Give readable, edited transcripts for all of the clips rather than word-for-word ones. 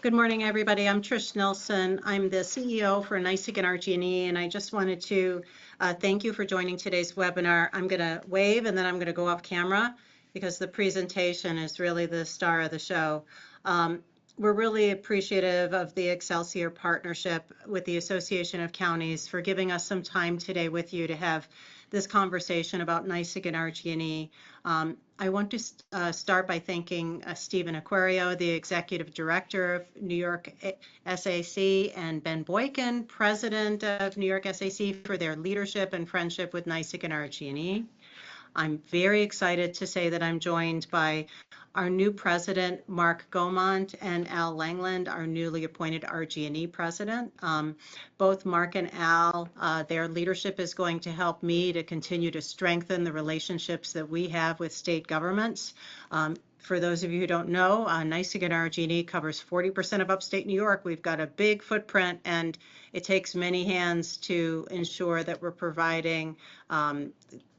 Good morning, everybody. I'm Trish Nelson. I'm the CEO for NYSEG and RG&E, and I just wanted to thank you for joining today's webinar. I'm going to wave and then I'm going to go off camera because the presentation is really the star of the show. We're really appreciative of the Excelsior partnership with the Association of Counties for giving us some time today with you to have this conversation about NYSEG and RG&E. I want to start by thanking Stephen Aquario, the Executive Director of New York SAC, and Ben Boykin, President of New York SAC, for their leadership and friendship with NYSEG and RG&E. I'm very excited to say that I'm joined by our new president, Mark Gaumont, and Al Langland, our newly appointed RG&E president. Both Mark and Al, their leadership is going to help me to continue to strengthen the relationships that we have with state governments. For those of you who don't know, NYSEG and RG&E covers 40% of upstate New York. We've got a big footprint, and it takes many hands to ensure that we're providing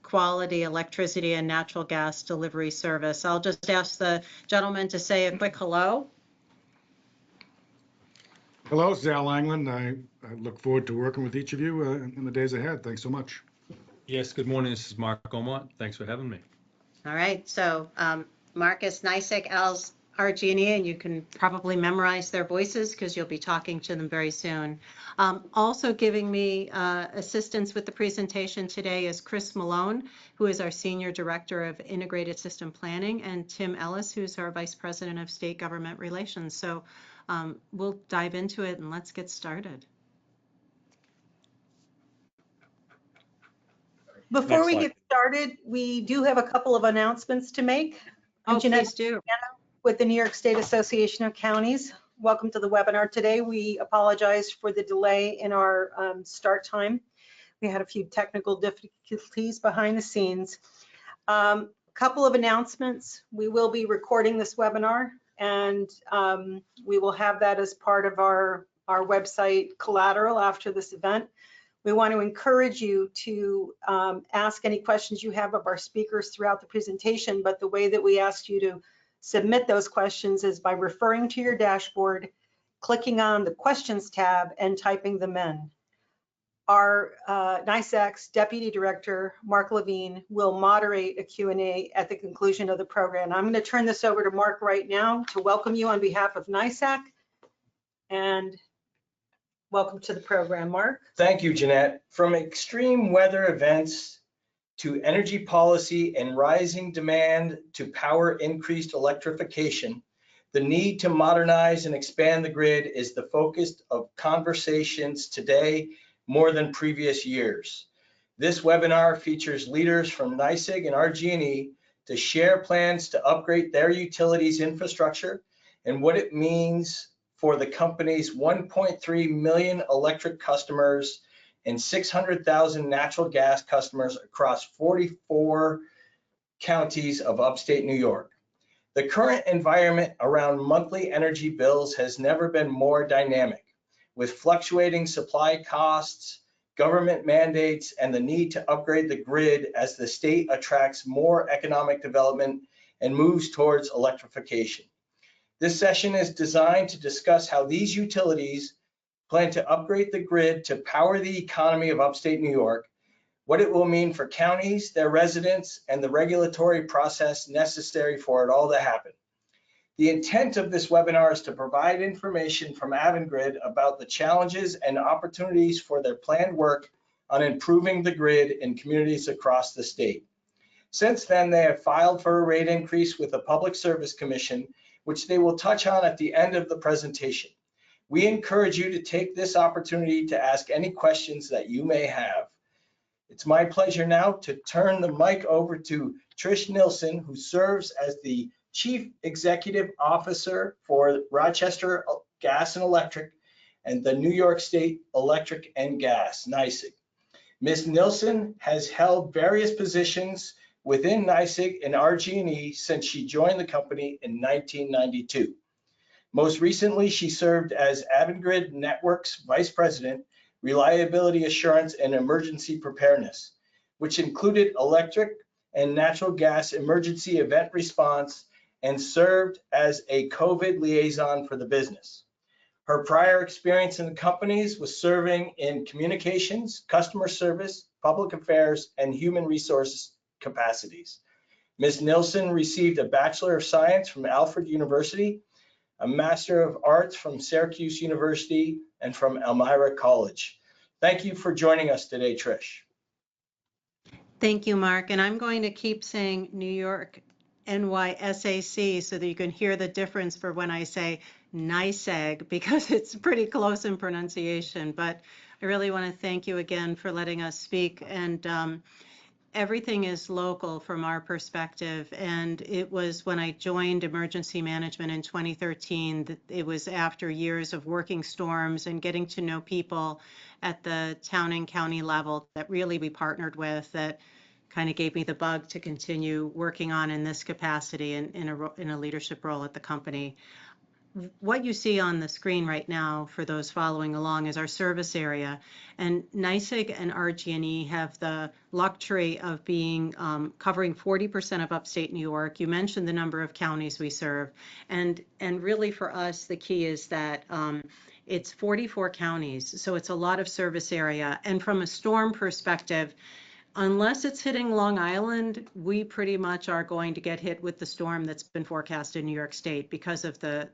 quality electricity and natural gas delivery service. I'll just ask the gentleman to say a quick hello. Hello, it's Al Langland. I look forward to working with each of you in the days ahead. Thanks so much. Yes, good morning. This is Mark Gaumont. Thanks for having me. All right, so Mark is NYSEG, Al's RG&E, and you can probably memorize their voices because you'll be talking to them very soon. Also giving me assistance with the presentation today is Chris Malone, who is our Senior Director of Integrated System Planning, and Tim Ellis, who's our Vice President of State Government Relations. So we'll dive into it and let's get started. Before we get started, we do have a couple of announcements to make. Oh, please do. With the New York State Association of Counties. Welcome to the webinar today. We apologize for the delay in our start time. We had a few technical difficulties behind the scenes. Couple of announcements. We will be recording this webinar, and we will have that as part of our website collateral after this event. We want to encourage you to ask any questions you have of our speakers throughout the presentation, but the way that we asked you to submit those questions is by referring to your dashboard, clicking on the questions tab, and typing them in. Our NYSEG's Deputy Director, Mark Levine, will moderate a Q&A at the conclusion of the program. I'm going to turn this over to Mark right now to welcome you on behalf of NYSEG, and welcome to the program, Mark. Thank you, Jeanette. From extreme weather events to energy policy and rising demand to power increased electrification, the need to modernize and expand the grid is the focus of conversations today more than previous years. This webinar features leaders from NYSEG and RG&E to share plans to upgrade their utilities infrastructure and what it means for the company's 1.3 million electric customers and 600,000 natural gas customers across 44 counties of upstate New York. The current environment around monthly energy bills has never been more dynamic, with fluctuating supply costs, government mandates, and the need to upgrade the grid as the state attracts more economic development and moves towards electrification. This session is designed to discuss how these utilities plan to upgrade the grid to power the economy of upstate New York, what it will mean for counties, their residents, and the regulatory process necessary for it all to happen. The intent of this webinar is to provide information from Avangrid about the challenges and opportunities for their planned work on improving the grid in communities across the state. Since then, they have filed for a rate increase with the Public Service Commission, which they will touch on at the end of the presentation. We encourage you to take this opportunity to ask any questions that you may have. It's my pleasure now to turn the mic over to Trish Nelson, who serves as the Chief Executive Officer for Rochester Gas and Electric and the New York State Electric and Gas, NYSEG. Ms. Nelson has held various positions within NYSEG and RG&E since she joined the company in 1992. Most recently, she served as Avangrid Networks Vice President, Reliability Assurance and Emergency Preparedness, which included electric and natural gas emergency event response and served as a COVID liaison for the business. Her prior experience in the companies was serving in communications, customer service, public affairs, and human resources capacities. Ms. Nilsson received a Bachelor of Science from Alfred University, a Master of Arts from Syracuse University, and from Elmira College. Thank you for joining us today, Trish. Thank you, Mark. And I'm going to keep saying New York NYSAC so that you can hear the difference for when I say NYSEG, because it's pretty close in pronunciation. But I really want to thank you again for letting us speak. And everything is local from our perspective. And it was when I joined emergency management in 2013 that it was after years of working storms and getting to know people at the town and county level that really we partnered with, that kind of gave me the bug to continue working on in this capacity in a leadership role at the company. What you see on the screen right now for those following along is our service area, and NYSEG and RG&E have the luxury of being covering 40% of upstate New York. You mentioned the number of counties we serve, and really for us the key is that it's 44 counties, so it's a lot of service area. And from a storm perspective, unless it's hitting Long Island, we pretty much are going to get hit with the storm that's been forecast in New York State because of the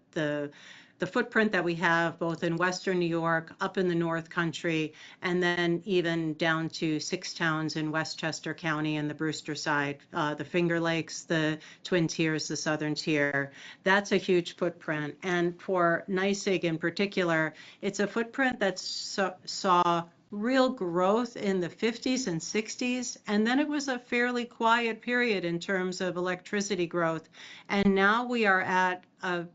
footprint that we have both in Western New York, up in the North Country, and then even down to 6 towns in Westchester County and the Brewster side, the Finger Lakes, the Twin Tiers, the Southern Tier. That's a huge footprint. And for NYSEG in particular, it's a footprint that saw real growth in the 50s and 60s, and then it was a fairly quiet period in terms of electricity growth. And now we are at an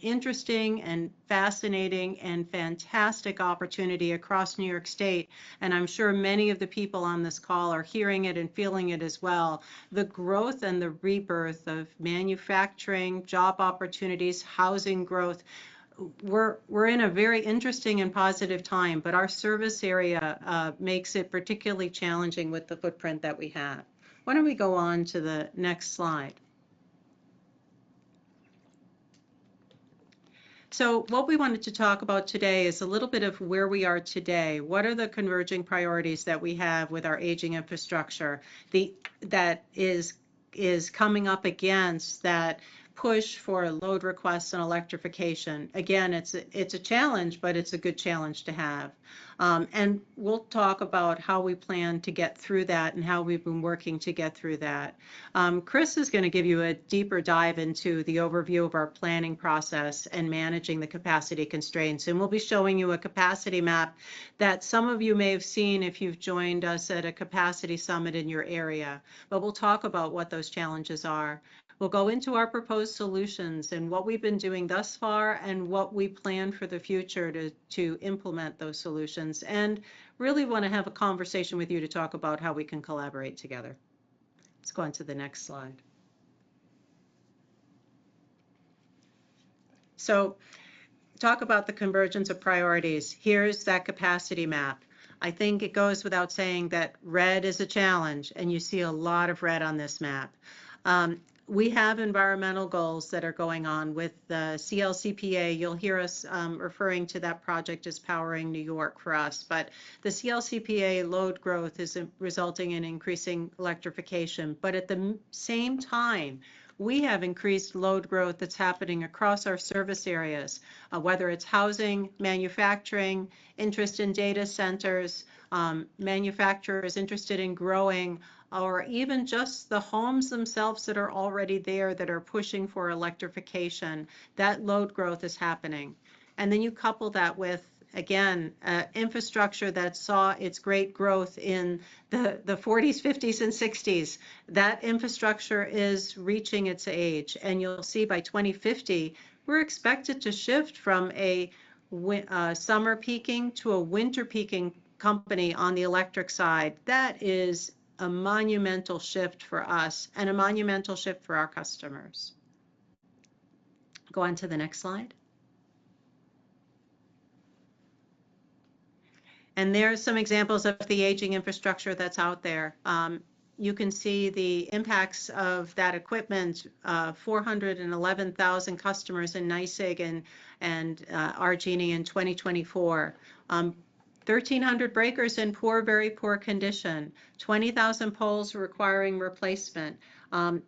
interesting and fascinating and fantastic opportunity across New York State, and I'm sure many of the people on this call are hearing it and feeling it as well. The growth and the rebirth of manufacturing, job opportunities, housing growth. We're in a very interesting and positive time, but our service area makes it particularly challenging with the footprint that we have. Why don't we go on to the next slide? So what we wanted to talk about today is a little bit of where we are today. What are the converging priorities that we have with our aging infrastructure that is coming up against that push for load requests and electrification? Again, it's a challenge, but it's a good challenge to have. And we'll talk about how we plan to get through that and how we've been working to get through that. Chris is going to give you a deeper dive into the overview of our planning process and managing the capacity constraints. And we'll be showing you a capacity map that some of you may have seen if you've joined us at a capacity summit in your area. But we'll talk about what those challenges are. We'll go into our proposed solutions and what we've been doing thus far and what we plan for the future to implement those solutions, and really want to have a conversation with you to talk about how we can collaborate together. Let's go on to the next slide. So talk about the convergence of priorities. Here's that capacity map. I think it goes without saying that red is a challenge, and you see a lot of red on this map. We have environmental goals that are going on with the CLCPA. You'll hear us referring to that project as Powering New York for us, but the CLCPA load growth is resulting in increasing electrification. But at the same time, we have increased load growth that's happening across our service areas, whether it's housing, manufacturing, interest in data centers, manufacturers interested in growing, or even just the homes themselves that are already there that are pushing for electrification. That load growth is happening. And then you couple that with, again, infrastructure that saw its great growth in the 40s, 50s, and 60s. That infrastructure is reaching its age. And you'll see by 2050, we're expected to shift from a summer peaking to a winter peaking company on the electric side. That is a monumental shift for us and a monumental shift for our customers. Go on to the next slide. And there's some examples of the aging infrastructure that's out there. you can see the impacts of that equipment, 411,000 customers in NYSEG and RG&E in 2024. 1,300 breakers in poor, very poor condition, 20,000 poles requiring replacement.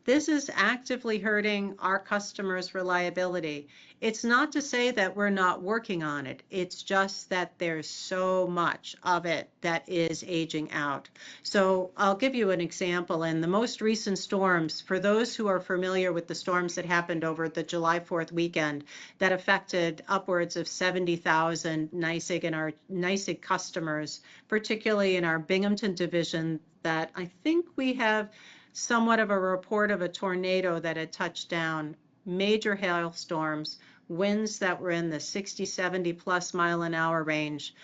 This is actively hurting our customers' reliability. It's not to say that we're not working on it. It's just that there's so much of it that is aging out. So I'll give you an example. In the most recent storms, for those who are familiar with the storms that happened over the July 4th weekend that affected upwards of 70,000 NYSEG customers, particularly in our Binghamton division, that I think we have somewhat of a report of a tornado that had touched down, major hailstorms, winds that were in the 60, 70 plus mile an hour range.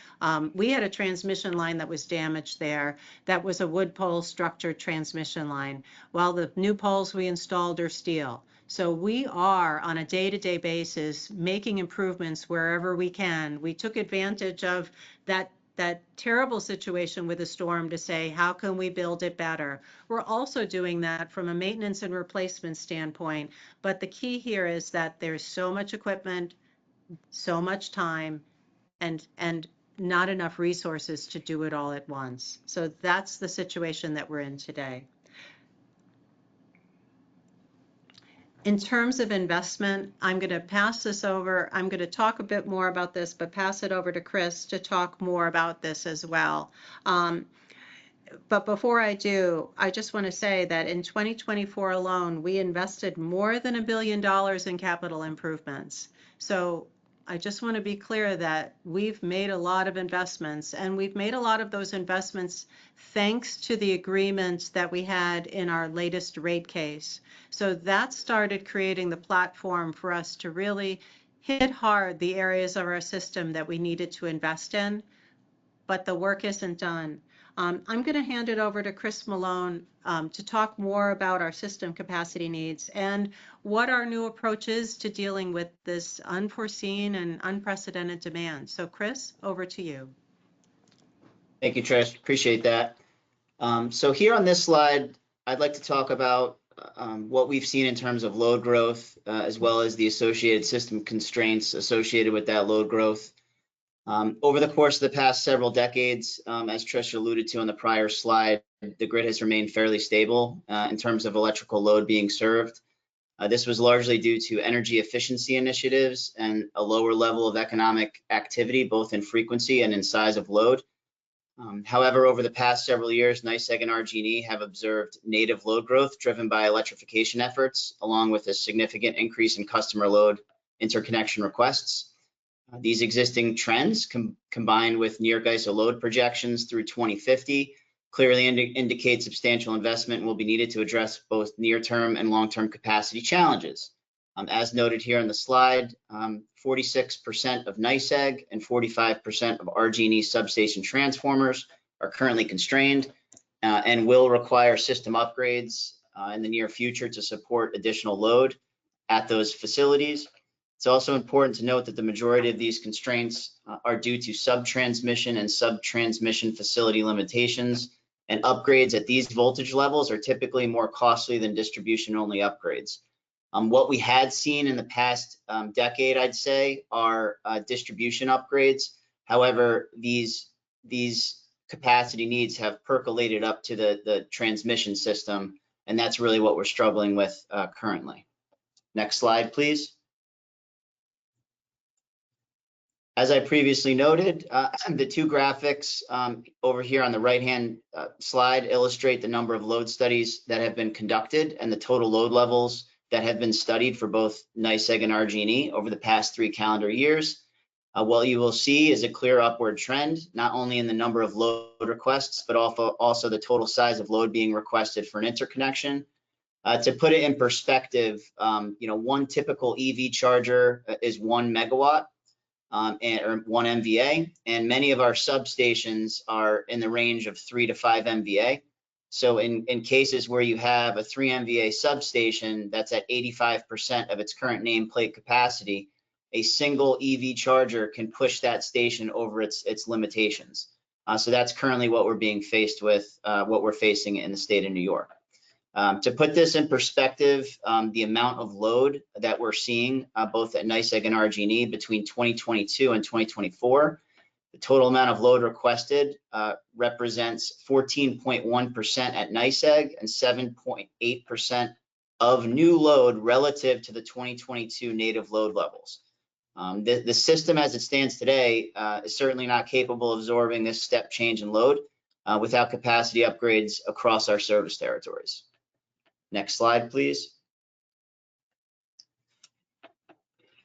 We had a transmission line that was damaged there. That was a wood pole structured transmission line, while the new poles we installed are steel. So we are on a day-to-day basis making improvements wherever we can. We took advantage of that terrible situation with the storm to say, how can we build it better? We're also doing that from a maintenance and replacement standpoint. But the key here is that there's so much equipment, so much time, and not enough resources to do it all at once. So that's the situation that we're in today. In terms of investment, I'm going to pass this over. I'm going to talk a bit more about this, but pass it over to Chris to talk more about this as well. But before I do, I just want to say that in 2024 alone, we invested more than $1 billion in capital improvements. So I just want to be clear that we've made a lot of investments, and we've made a lot of those investments thanks to the agreements that we had in our latest rate case. So that started creating the platform for us to really hit hard the areas of our system that we needed to invest in, but the work isn't done. I'm going to hand it over to Chris Malone to talk more about our system capacity needs and what our new approach is to dealing with this unforeseen and unprecedented demand. So Chris, over to you. Thank you, Trish. Appreciate that. So here on this slide, I'd like to talk about what we've seen in terms of load growth, as well as the associated system constraints associated with that load growth. Over the course of the past several decades, as Trish alluded to on the prior slide, the grid has remained fairly stable in terms of electrical load being served. This was largely due to energy efficiency initiatives and a lower level of economic activity, both in frequency and in size of load. However, over the past several years, NYSEG and RG&E have observed native load growth driven by electrification efforts, along with a significant increase in customer load interconnection requests. These existing trends, combined with near GISO load projections through 2050, clearly indicate substantial investment will be needed to address both near-term and long-term capacity challenges. As noted here on the slide, 46% of NYSEG and 45% of RG&E substation transformers are currently constrained and will require system upgrades in the near future to support additional load at those facilities. It's also important to note that the majority of these constraints are due to sub-transmission and sub-transmission facility limitations, and upgrades at these voltage levels are typically more costly than distribution-only upgrades. What we had seen in the past decade, I'd say, are distribution upgrades. However, these capacity needs have percolated up to the transmission system, and that's really what we're struggling with currently. Next slide, please. As I previously noted, the two graphics over here on the right-hand slide illustrate the number of load studies that have been conducted and the total load levels that have been studied for both NYSEG and RG&E over the past 3 calendar years. What you will see is a clear upward trend, not only in the number of load requests, but also the total size of load being requested for an interconnection. To put it in perspective, one typical EV charger is 1 megawatt. Or 1 MVA, and many of our substations are in the range of 3 to 5 MVA. So in cases where you have a 3 MVA substation that's at 85% of its current nameplate capacity, a single EV charger can push that station over its limitations. So that's currently what we're being faced with, what we're facing in the state of New York. To put this in perspective, the amount of load that we're seeing both at NYSEG and RG&E between 2022 and 2024, the total amount of load requested represents 14.1% at NYSEG and 7.8% of new load relative to the 2022 native load levels. The system as it stands today is certainly not capable of absorbing this step change in load without capacity upgrades across our service territories. Next slide, please.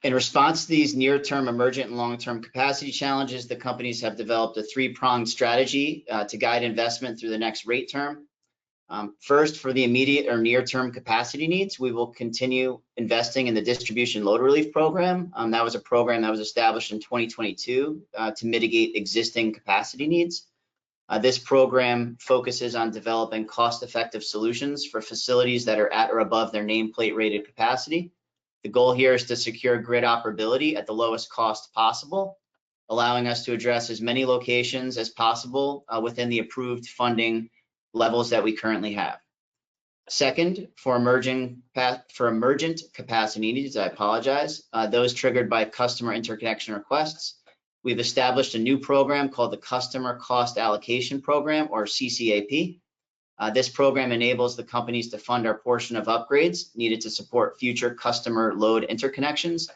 In response to these near-term emergent and long-term capacity challenges, the companies have developed a three-pronged strategy to guide investment through the next rate term. First, for the immediate or near-term capacity needs, we will continue investing in the distribution load relief program. That was a program that was established in 2022 to mitigate existing capacity needs. This program focuses on developing cost-effective solutions for facilities that are at or above their nameplate rated capacity. The goal here is to secure grid operability at the lowest cost possible, allowing us to address as many locations as possible within the approved funding levels that we currently have. Second, for emergent capacity needs, those triggered by customer interconnection requests, we've established a new program called the Customer Cost Allocation Program, or CCAP. This program enables the companies to fund our portion of upgrades needed to support future customer load interconnections.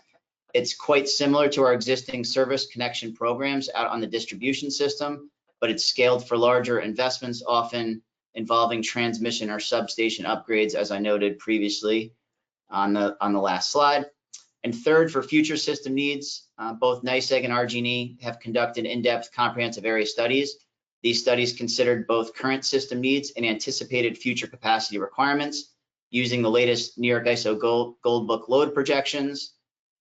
It's quite similar to our existing service connection programs out on the distribution system, but it's scaled for larger investments, often involving transmission or substation upgrades, as I noted previously on the last slide. And third, for future system needs, both NYSEG and RG&E have conducted in-depth comprehensive area studies. These studies considered both current system needs and anticipated future capacity requirements using the latest New York ISO Gold Book load projections.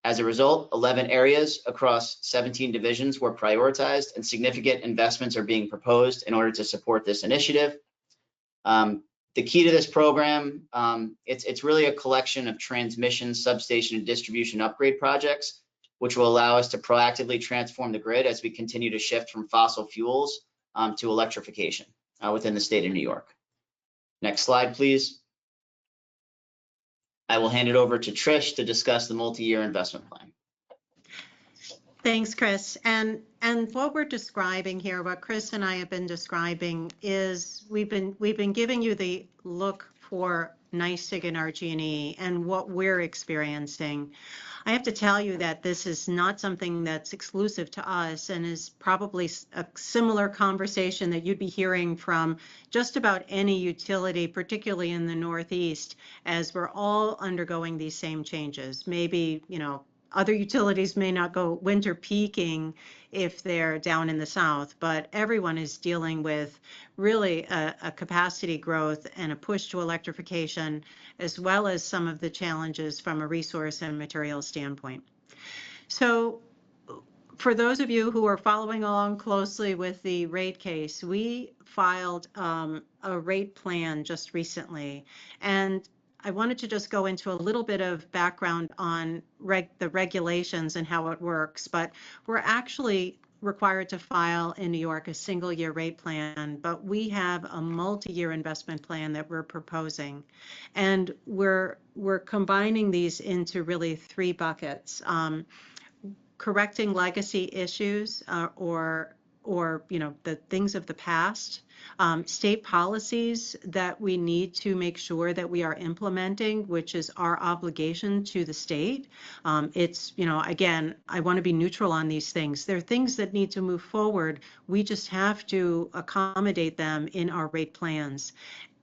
As a result, 11 areas across 17 divisions were prioritized, and significant investments are being proposed in order to support this initiative. The key to this program, it's really a collection of transmission, substation, and distribution upgrade projects, which will allow us to proactively transform the grid as we continue to shift from fossil fuels to electrification within the state of New York. Next slide, please. I will hand it over to Trish to discuss the multi-year investment plan. Thanks, Chris. And what we're describing here, what Chris and I have been describing, is we've been giving you the look for NYSEG and RG&E and what we're experiencing. I have to tell you that this is not something that's exclusive to us, and is probably a similar conversation that you'd be hearing from just about any utility, particularly in the Northeast, as we're all undergoing these same changes. Maybe, other utilities may not go winter peaking if they're down in the South, but everyone is dealing with really a capacity growth and a push to electrification, as well as some of the challenges from a resource and material standpoint. So for those of you who are following along closely with the rate case, we filed a rate plan just recently, and I wanted to just go into a little bit of background on the regulations and how it works, but we're actually required to file in New York a single year rate plan, but we have a multi-year investment plan that we're proposing. And we're combining these into really three buckets. Correcting legacy issues or the things of the past, state policies that we need to make sure that we are implementing, which is our obligation to the state. It's, again, I want to be neutral on these things. There are things that need to move forward. We just have to accommodate them in our rate plans.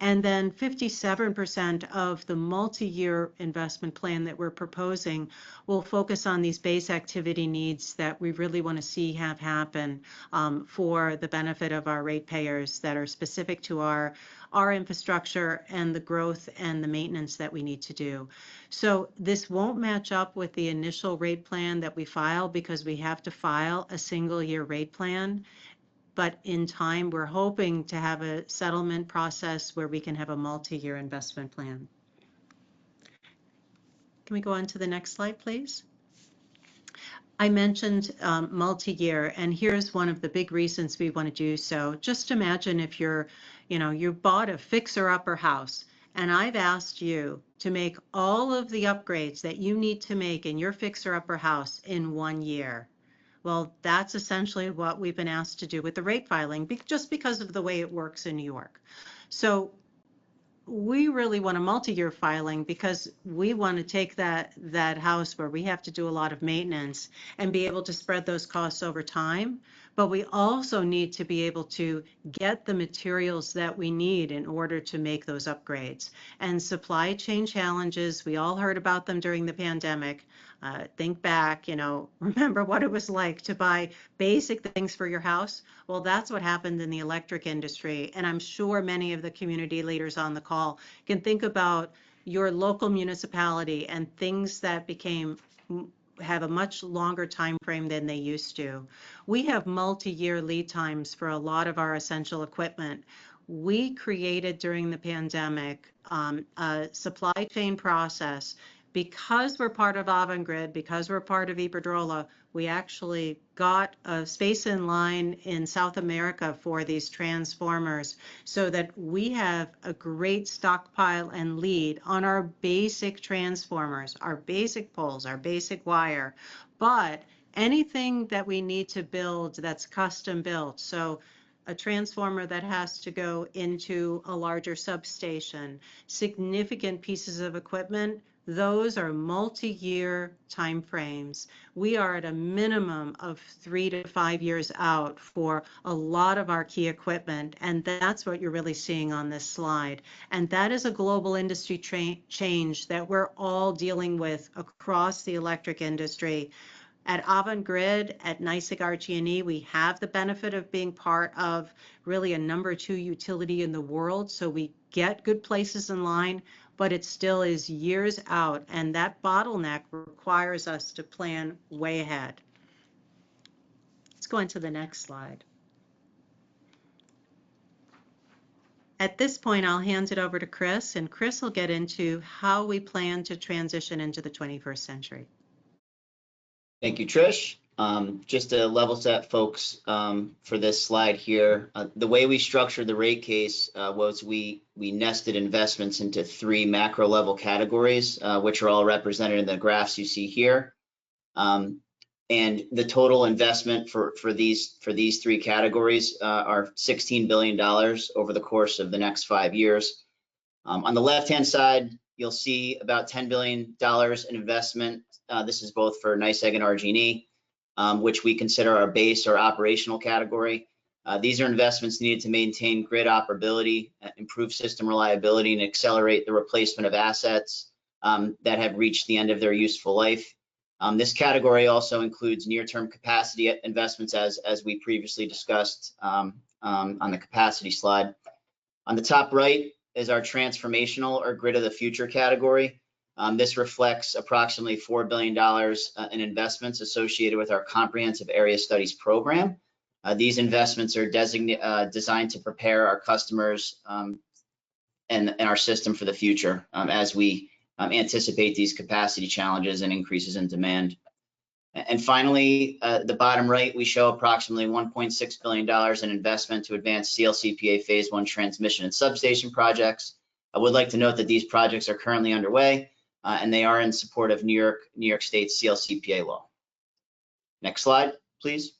And then 57% of the multi-year investment plan that we're proposing will focus on these base activity needs that we really want to see have happen for the benefit of our ratepayers that are specific to our infrastructure and the growth and the maintenance that we need to do. So this won't match up with the initial rate plan that we file, because we have to file a single year rate plan. But in time, we're hoping to have a settlement process where we can have a multi-year investment plan. Can we go on to the next slide, please? I mentioned multi-year, and here's one of the big reasons we want to do so. Just imagine if you bought a fixer-upper house, and I've asked you to make all of the upgrades that you need to make in your fixer-upper house in 1 year. Well, that's essentially what we've been asked to do with the rate filing, just because of the way it works in New York. So we really want a multi-year filing because we want to take that house where we have to do a lot of maintenance and be able to spread those costs over time. But we also need to be able to get the materials that we need in order to make those upgrades. And supply chain challenges, we all heard about them during the pandemic. Think back, remember what it was like to buy basic things for your house. Well, that's what happened in the electric industry. And I'm sure many of the community leaders on the call can think about your local municipality and things that have a much longer time frame than they used to. We have multi-year lead times for a lot of our essential equipment. We created during the pandemic a supply chain process. Because we're part of Avangrid, because we're part of Iberdrola, we actually got a space in line in South America for these transformers so that we have a great stockpile and lead on our basic transformers, our basic poles, our basic wire. But anything that we need to build that's custom built, so a transformer that has to go into a larger substation, significant pieces of equipment, those are multi-year timeframes. We are at a minimum of 3 to 5 years out for a lot of our key equipment, and that's what you're really seeing on this slide. And that is a global industry change that we're all dealing with across the electric industry. At Avangrid, at NYSEG RG&E, we have the benefit of being part of really a number 2 utility in the world, so we get good places in line, but it still is years out, and that bottleneck requires us to plan way ahead. Let's go on to the next slide. At this point, I'll hand it over to Chris, and Chris will get into how we plan to transition into the 21st century. Thank you, Trish. Just to level set folks for this slide here, the way we structured the rate case was we nested investments into 3 macro level categories, which are all represented in the graphs you see here. And the total investment for these 3 categories are $16 billion over the course of the next 5 years. On the left-hand side, you'll see about $10 billion in investment. This is both for NYSEG and RG&E, which we consider our base or operational category. These are investments needed to maintain grid operability, improve system reliability, and accelerate the replacement of assets that have reached the end of their useful life. This category also includes near-term capacity investments, as we previously discussed on the capacity slide. On the top right is our transformational or grid of the future category. This reflects approximately $4 billion in investments associated with our comprehensive area studies program. These investments are designed to prepare our customers and our system for the future as we anticipate these capacity challenges and increases in demand. And finally, the bottom right, we show approximately $1.6 billion in investment to advance CLCPA Phase 1 transmission and substation projects. I would like to note that these projects are currently underway and they are in support of New York State's CLCPA law. Next slide, please.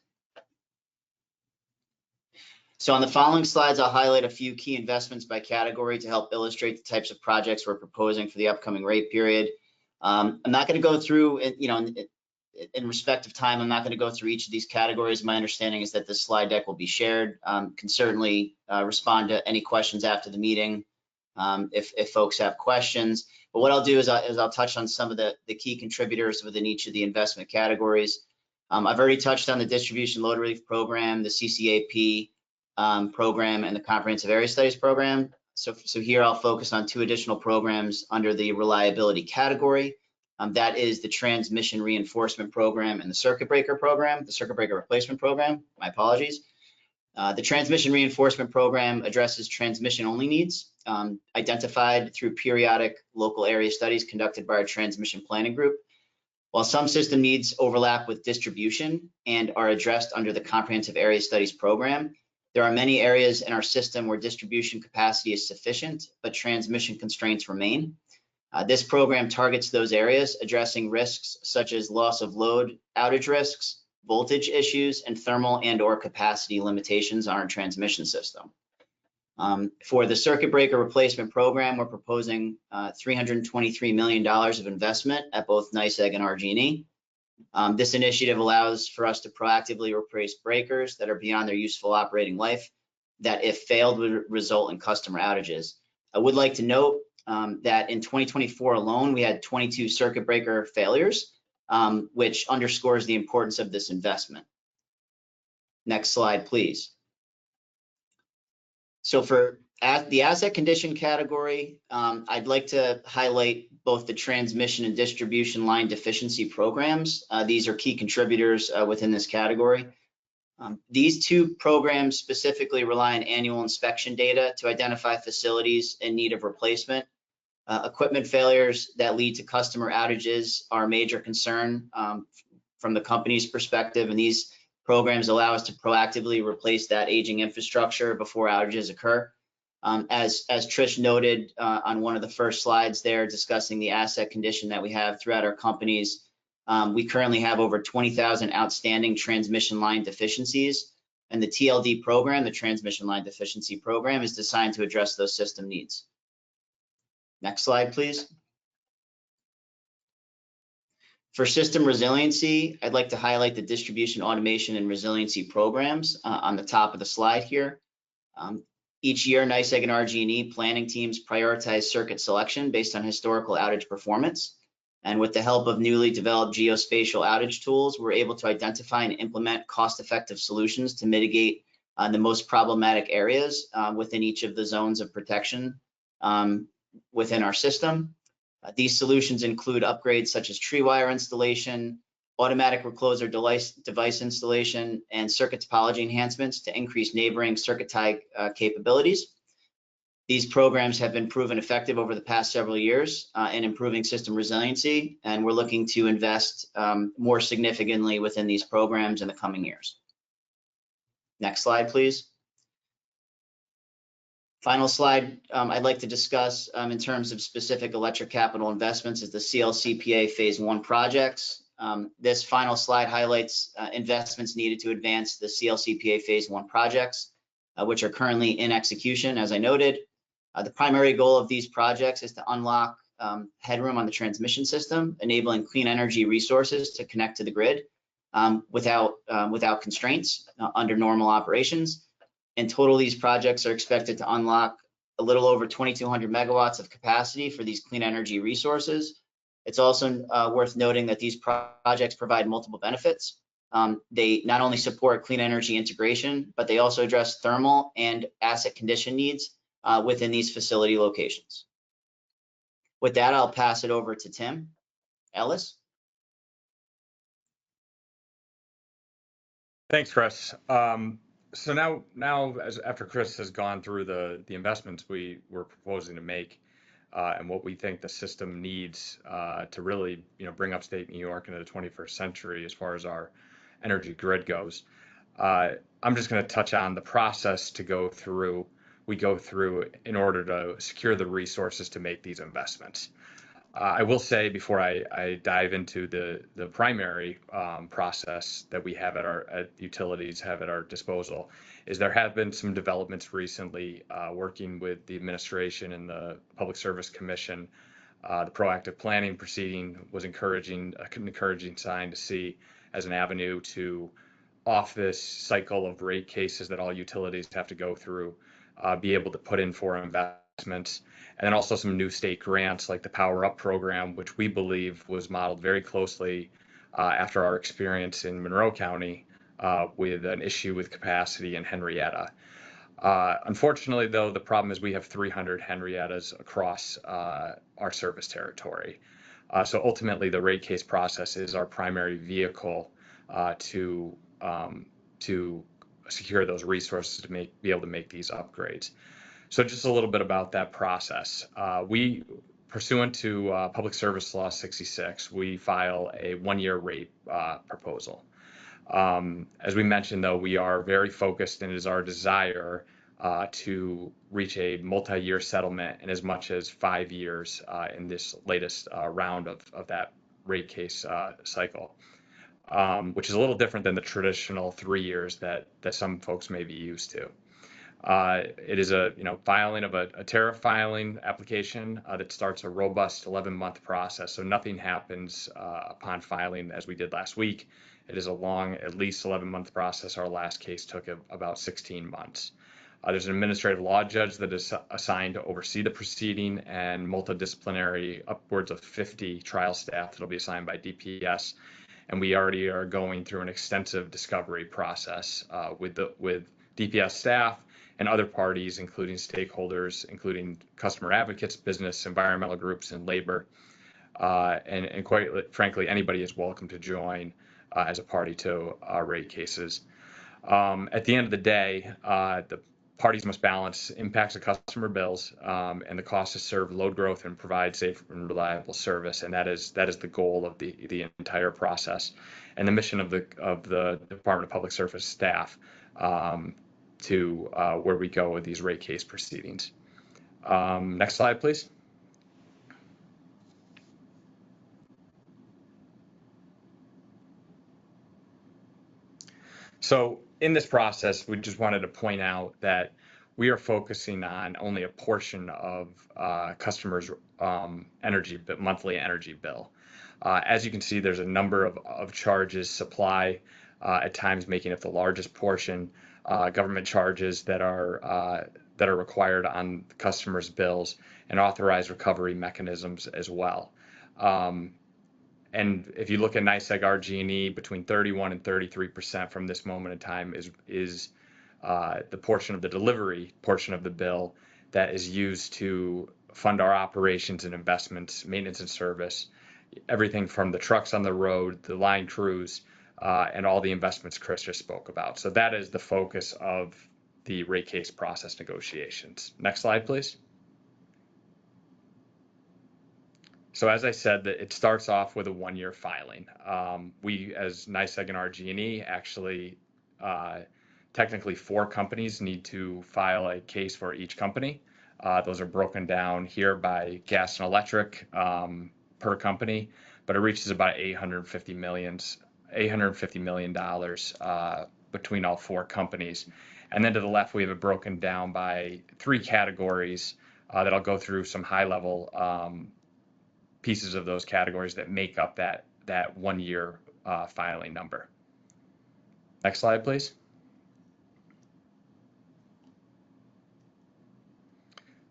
So on the following slides, I'll highlight a few key investments by category to help illustrate the types of projects we're proposing for the upcoming rate period. I'm not going to go through, in respect of time, I'm not going to go through each of these categories. My understanding is that this slide deck will be shared. Can certainly respond to any questions after the meeting if folks have questions. But what I'll do is I'll touch on some of the key contributors within each of the investment categories. I've already touched on the distribution load relief program, the CCAP program, and the comprehensive area studies program. So here I'll focus on 2 additional programs under the reliability category. That is the transmission reinforcement program and the circuit breaker replacement program. My apologies. The transmission reinforcement program addresses transmission only needs identified through periodic local area studies conducted by our transmission planning group. While some system needs overlap with distribution and are addressed under the Comprehensive Area Studies program, there are many areas in our system where distribution capacity is sufficient, but transmission constraints remain. This program targets those areas, addressing risks such as loss of load, outage risks, voltage issues, and thermal and/or capacity limitations on our transmission system. For the circuit breaker replacement program, we're proposing $323 million of investment at both NYSEG and RG&E. This initiative allows for us to proactively replace breakers that are beyond their useful operating life that, if failed, would result in customer outages. I would like to note that in 2024 alone, we had 22 circuit breaker failures, which underscores the importance of this investment. Next slide, please. So for the asset condition category, I'd like to highlight both the transmission and distribution line deficiency programs. These are key contributors within this category. These two programs specifically rely on annual inspection data to identify facilities in need of replacement. Equipment failures that lead to customer outages are a major concern from the company's perspective, and these programs allow us to proactively replace that aging infrastructure before outages occur. As Trish noted on one of the first slides there discussing the asset condition that we have throughout our companies, we currently have over 20,000 outstanding transmission line deficiencies, and the TLD program, the Transmission Line Deficiency Program, is designed to address those system needs. Next slide, please. For system resiliency, I'd like to highlight the distribution automation and resiliency programs on the top of the slide here. Each year, NYSEG and RG&E planning teams prioritize circuit selection based on historical outage performance. And with the help of newly developed geospatial outage tools, we're able to identify and implement cost-effective solutions to mitigate the most problematic areas within each of the zones of protection within our system. These solutions include upgrades such as tree wire installation, automatic recloser device installation, and circuit topology enhancements to increase neighboring circuit tie capabilities. These programs have been proven effective over the past several years in improving system resiliency, and we're looking to invest more significantly within these programs in the coming years. Next slide, please. Final slide I'd like to discuss in terms of specific electric capital investments is the CLCPA Phase 1 projects. This final slide highlights investments needed to advance the CLCPA Phase 1 projects, which are currently in execution, as I noted. The primary goal of these projects is to unlock headroom on the transmission system, enabling clean energy resources to connect to the grid without constraints under normal operations. In total, these projects are expected to unlock a little over 2,200 megawatts of capacity for these clean energy resources. It's also worth noting that these projects provide multiple benefits. They not only support clean energy integration, but they also address thermal and asset condition needs within these facility locations. With that, I'll pass it over to Tim Ellis. Thanks, Chris. So now after Chris has gone through the investments we were proposing to make and what we think the system needs to really bring upstate New York into the 21st century as far as our energy grid goes, I'm just going to touch on the process we go through in order to secure the resources to make these investments. I will say before I dive into the primary process that we have at utilities have at our disposal is there have been some developments recently working with the administration and the Public Service Commission. The proactive planning proceeding was an encouraging sign to see as an avenue to off this cycle of rate cases that all utilities have to go through, be able to put in for investments. And then also some new state grants like the Power Up program, which we believe was modeled very closely after our experience in Monroe County with an issue with capacity in Henrietta. Unfortunately, though, the problem is we have 300 Henriettas across our service territory. So ultimately, the rate case process is our primary vehicle to secure those resources to be able to make these upgrades. So just a little bit about that process. We pursuant to Public Service Law 66, we file a one-year rate proposal. As we mentioned, though, we are very focused, and it is our desire to reach a multi-year settlement in as much as 5 years in this latest round of that rate case cycle, which is a little different than the traditional 3 years that some folks may be used to. It is a filing of a tariff filing application that starts a robust 11-month process. So nothing happens upon filing as we did last week. It is a long, at least 11-month process. Our last case took about 16 months. There's an administrative law judge that is assigned to oversee the proceeding, and multidisciplinary, upwards of 50 trial staff that will be assigned by DPS. And we already are going through an extensive discovery process with DPS staff and other parties, including stakeholders, including customer advocates, business, environmental groups, and labor. And quite frankly, anybody is welcome to join as a party to our rate cases. At the end of the day, the parties must balance impacts of customer bills and the cost to serve load growth and provide safe and reliable service, and that is the goal of the entire process and the mission of the Department of Public Service staff to where we go with these rate case proceedings. Next slide, please. So in this process, we just wanted to point out that we are focusing on only a portion of customers' monthly energy bill. As you can see, there's a number of charges, supply at times making up the largest portion, government charges that are required on customers' bills, and authorized recovery mechanisms as well. And if you look at NYSEG RG&E, between 31 and 33% from this moment in time is the portion of the delivery portion of the bill that is used to fund our operations and investments, maintenance and service, everything from the trucks on the road, the line crews, and all the investments Chris just spoke about. So that is the focus of the rate case process negotiations. Next slide, please. So as I said, it starts off with a one-year filing. We, as NYSEG and RG&E, actually, technically 4 companies need to file a case for each company. Those are broken down here by gas and electric per company, but it reaches about $850 million between all 4 companies. And then to the left, we have it broken down by 3 categories that I'll go through some high-level pieces of those categories that make up that one-year filing number. Next slide, please.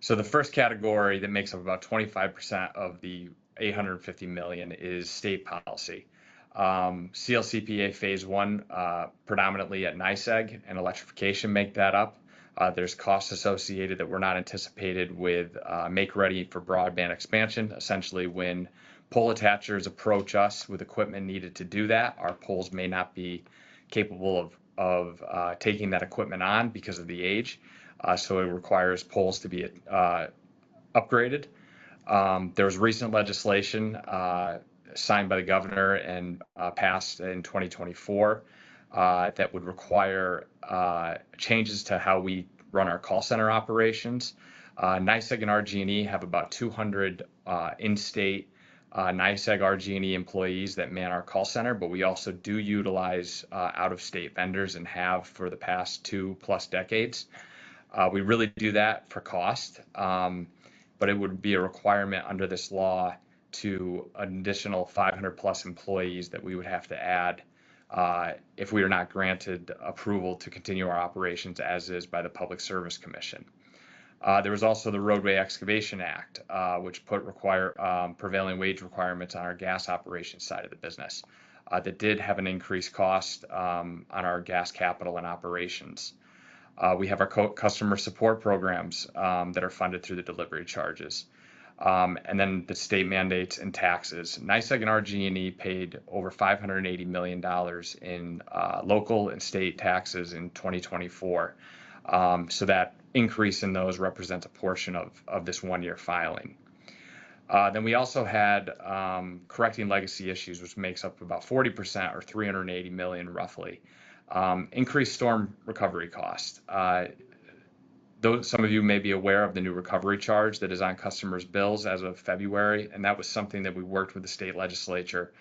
So the first category that makes up about 25% of the $850 million is state policy. CLCPA Phase 1, predominantly at NYSEG, and electrification make that up. There's costs associated that were not anticipated with Make Ready for Broadband Expansion. Essentially, when pole attachers approach us with equipment needed to do that, our poles may not be capable of taking that equipment on because of the age. So it requires poles to be upgraded. There was recent legislation signed by the governor and passed in 2024 that would require changes to how we run our call center operations. NYSEG and RG&E have about 200 in-state NYSEG RG&E employees that man our call center, but we also do utilize out-of-state vendors and have for the past 2+ decades. We really do that for cost, but it would be a requirement under this law to an additional 500+ employees that we would have to add if we are not granted approval to continue our operations as is by the Public Service Commission. There was also the Roadway Excavation Act, which put prevailing wage requirements on our gas operations side of the business. That did have an increased cost on our gas capital and operations. We have our customer support programs that are funded through the delivery charges. And then the state mandates and taxes. NYSEG and RG&E paid over $580 million in local and state taxes in 2024. So that increase in those represents a portion of this one-year filing. Then we also had correcting legacy issues, which makes up about 40% or 380 million roughly. Increased storm recovery cost. Some of you may be aware of the new recovery charge that is on customers' bills as of February, and that was something that we worked with the state legislature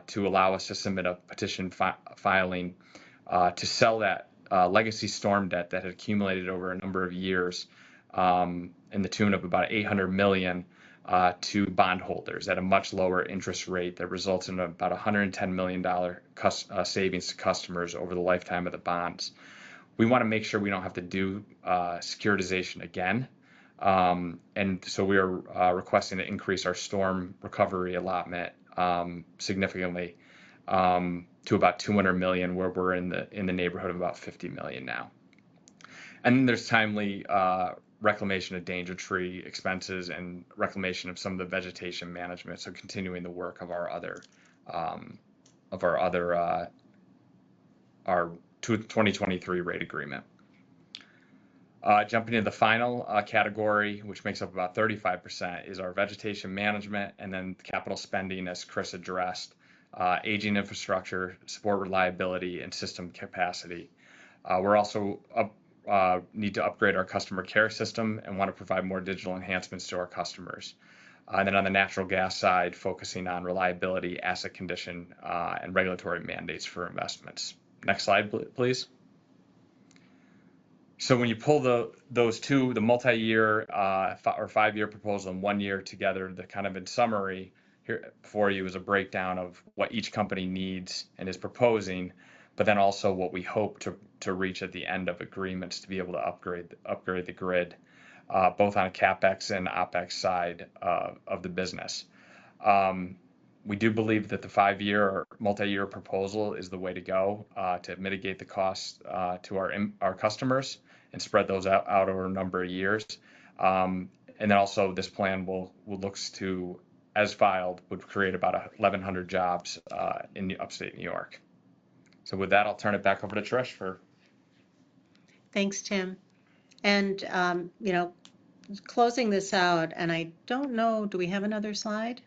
to allow us to submit a petition filing to sell that legacy storm debt that had accumulated over a number of years in the tune of about 800 million to bondholders at a much lower interest rate that results in about $110 million savings to customers over the lifetime of the bonds. We want to make sure we don't have to do securitization again. And so we are requesting to increase our storm recovery allotment significantly to about 200 million, where we're in the neighborhood of about 50 million now. And then there's timely reclamation of danger tree expenses and reclamation of some of the vegetation management. So continuing the work of our 2023 rate agreement. Jumping into the final category, which makes up about 35%, is our vegetation management, and then capital spending, as Chris addressed, aging infrastructure, support reliability, and system capacity. We're also need to upgrade our customer care system and want to provide more digital enhancements to our customers. And then on the natural gas side, focusing on reliability, asset condition, and regulatory mandates for investments. Next slide, please. So when you pull those two, the multi-year or 5-year proposal and 1 year together, the kind of in summary here for you is a breakdown of what each company needs and is proposing, but then also what we hope to reach at the end of agreements to be able to upgrade the grid, both on a CapEx and OpEx side of the business. We do believe that the 5-year or multi-year proposal is the way to go to mitigate the costs to our customers and spread those out over a number of years. And then also this plan will looks to, as filed, would create about 1,100 jobs in the upstate New York. So with that, I'll turn it back over to Trish for. Thanks, Tim. And, closing this out, and I don't know, do we have another slide?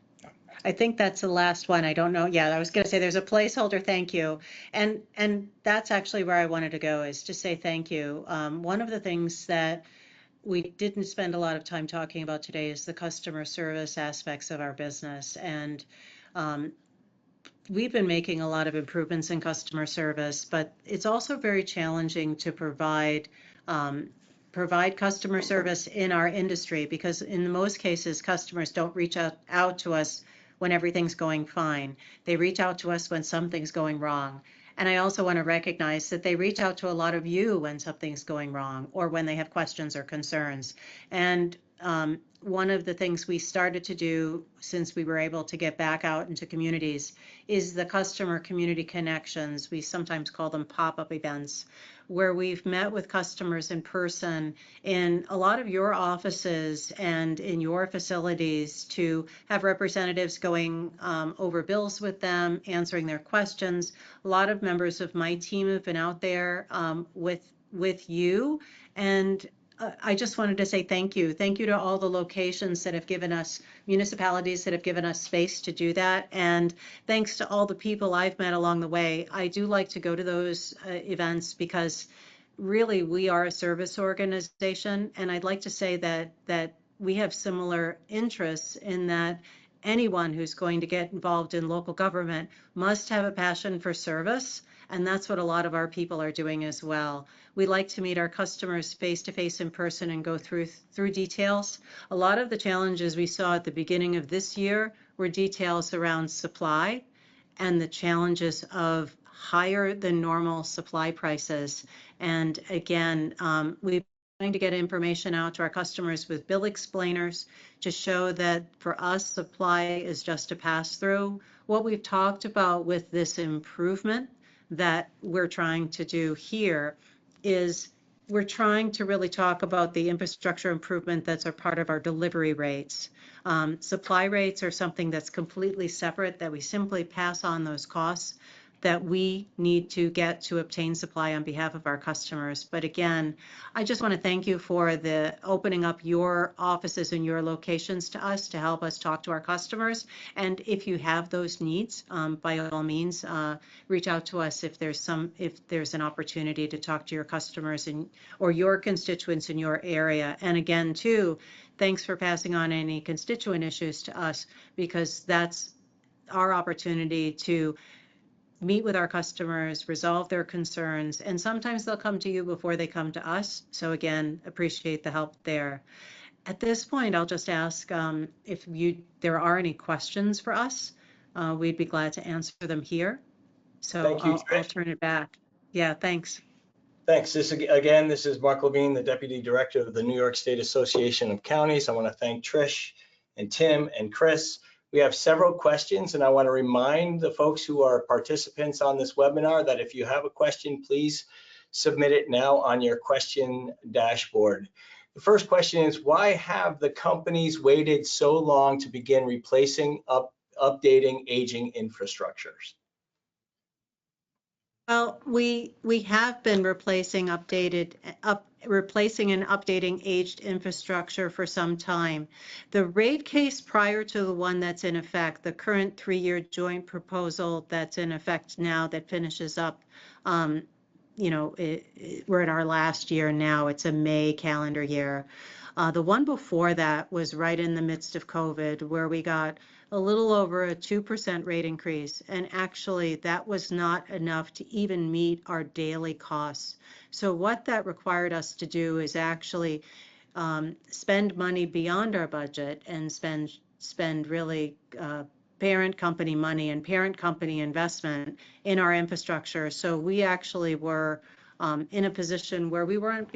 I think that's the last one. I don't know. Yeah, I was going to say there's a placeholder. Thank you. And that's actually where I wanted to go, is to say thank you. One of the things that we didn't spend a lot of time talking about today is the customer service aspects of our business. And we've been making a lot of improvements in customer service, but it's also very challenging to provide customer service in our industry, because in most cases, customers don't reach out to us when everything's going fine. They reach out to us when something's going wrong. And I also want to recognize that they reach out to a lot of you when something's going wrong or when they have questions or concerns. And one of the things we started to do since we were able to get back out into communities is the customer community connections. We sometimes call them pop-up events, where we've met with customers in person in a lot of your offices and in your facilities to have representatives going over bills with them, answering their questions. A lot of members of my team have been out there with you, and I just wanted to say thank you. Thank you to all the locations that have given us, municipalities that have given us space to do that. And thanks to all the people I've met along the way. I do like to go to those events because really we are a service organization. And I'd like to say that we have similar interests in that anyone who's going to get involved in local government must have a passion for service. And that's what a lot of our people are doing as well. We like to meet our customers face-to-face in person and go through details. A lot of the challenges we saw at the beginning of this year were details around supply and the challenges of higher than normal supply prices. And again, we've trying to get information out to our customers with bill explainers to show that for us, supply is just a pass-through. What we've talked about with this improvement that we're trying to do here is we're trying to really talk about the infrastructure improvement that's a part of our delivery rates. Supply rates are something that's completely separate, that we simply pass on those costs that we need to get to obtain supply on behalf of our customers. But again, I just want to thank you for the opening up your offices and your locations to us to help us talk to our customers. And if you have those needs, by all means, reach out to us if there's an opportunity to talk to your customers or your constituents in your area. And again, too, thanks for passing on any constituent issues to us, because that's our opportunity to meet with our customers, resolve their concerns, and sometimes they'll come to you before they come to us. So again, appreciate the help there. At this point, I'll just ask if there are any questions for us. We'd be glad to answer them here. So Thank you, I'll turn it back. Yeah, thanks. Thanks. This is Mark Levine, the Deputy Director of the New York State Association of Counties. I want to thank Trish and Tim and Chris. We have several questions, and I want to remind the folks who are participants on this webinar that if you have a question, please submit it now on your question dashboard. The first question is, why have the companies waited so long to begin replacing, updating aging infrastructures? Well, we have been replacing and updating aged infrastructure for some time. The rate case prior to the one that's in effect, the current 3-year joint proposal that's in effect now that finishes up, we're in our last year now. It's a May calendar year. The one before that was right in the midst of COVID, where we got a little over a 2% rate increase. And actually, that was not enough to even meet our daily costs. So what that required us to do is actually spend money beyond our budget and spend really parent company money and parent company investment in our infrastructure. So we actually were in a position where we weren't